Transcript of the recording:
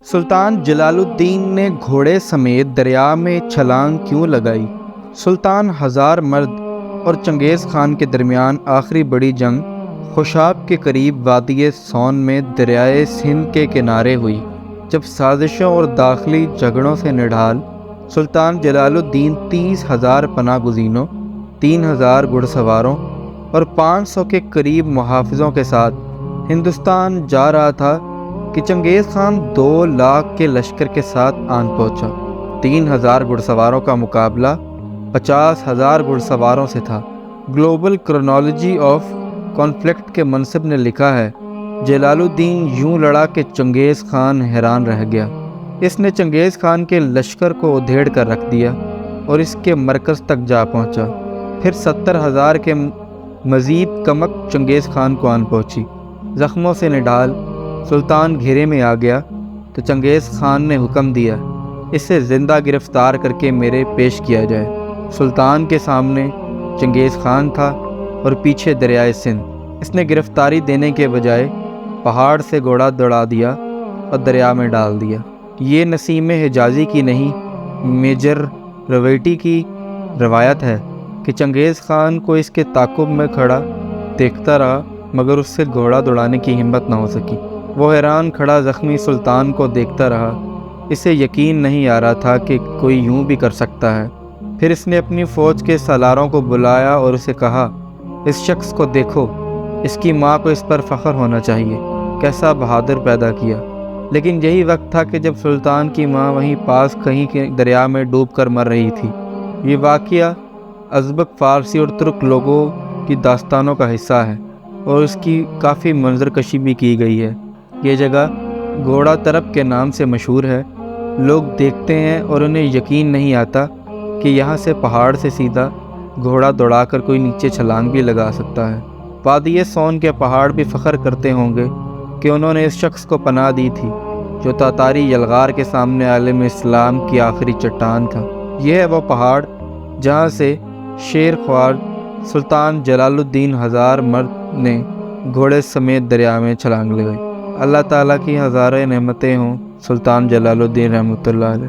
سلطان جلال الدین نے گھوڑے سمیت دریا میں چھلانگ کیوں لگائی؟ سلطان ہزار مرد اور چنگیز خان کے درمیان آخری بڑی جنگ خوشاب کے قریب وادی سون میں دریائے سندھ کے کنارے ہوئی، جب سازشوں اور داخلی جھگڑوں سے نڈھال سلطان جلال الدین 30,000 پناہ گزینوں، 3,000 گھڑ سواروں اور 500 کے قریب محافظوں کے ساتھ ہندوستان جا رہا تھا کہ چنگیز خان 2 لاکھ کے لشکر کے ساتھ آن پہنچا۔ 3,000 گھڑ سواروں کا مقابلہ 50,000 گھڑ سواروں سے تھا۔ گلوبل کرونالوجی آف کانفلکٹ کے منصب نے لکھا ہے، جلال الدین یوں لڑا کہ چنگیز خان حیران رہ گیا۔ اس نے چنگیز خان کے لشکر کو ادھیڑ کر رکھ دیا اور اس کے مرکز تک جا پہنچا۔ پھر 70,000 کے مزید کمک چنگیز خان کو آن پہنچی۔ زخموں سے نڈھال سلطان گھیرے میں آ گیا تو چنگیز خان نے حکم دیا، اسے زندہ گرفتار کر کے میرے پیش کیا جائے۔ سلطان کے سامنے چنگیز خان تھا اور پیچھے دریائے سندھ۔ اس نے گرفتاری دینے کے بجائے پہاڑ سے گھوڑا دوڑا دیا اور دریا میں ڈال دیا۔ یہ نسیم حجازی کی نہیں، میجر رویٹی کی روایت ہے کہ چنگیز خان کو اس کے تعاقب میں کھڑا دیکھتا رہا، مگر اس سے گھوڑا دوڑانے کی ہمت نہ ہو سکی۔ وہ حیران کھڑا زخمی سلطان کو دیکھتا رہا، اسے یقین نہیں آ رہا تھا کہ کوئی یوں بھی کر سکتا ہے۔ پھر اس نے اپنی فوج کے سالاروں کو بلایا اور اسے کہا، اس شخص کو دیکھو، اس کی ماں کو اس پر فخر ہونا چاہیے، کیسا بہادر پیدا کیا۔ لیکن یہی وقت تھا کہ جب سلطان کی ماں وہیں پاس کہیں کے دریا میں ڈوب کر مر رہی تھی۔ یہ واقعہ ازبک، فارسی اور ترک لوگوں کی داستانوں کا حصہ ہے اور اس کی کافی منظر کشی بھی کی گئی ہے۔ یہ جگہ گھوڑا طرب کے نام سے مشہور ہے۔ لوگ دیکھتے ہیں اور انہیں یقین نہیں آتا کہ یہاں سے پہاڑ سے سیدھا گھوڑا دوڑا کر کوئی نیچے چھلانگ بھی لگا سکتا ہے۔ وادی سون کے پہاڑ بھی فخر کرتے ہوں گے کہ انہوں نے اس شخص کو پناہ دی تھی جو تاتاری یلغار کے سامنے عالم اسلام کی آخری چٹان تھا۔ یہ ہے وہ پہاڑ جہاں سے شیر خوار سلطان جلال الدین ہزار مرد نے گھوڑے سمیت دریا میں چھلانگ لگائی۔ اللہ تعالیٰ کی ہزاریں نعمتیں ہوں سلطان جلال الدین رحمۃ اللہ علیہ۔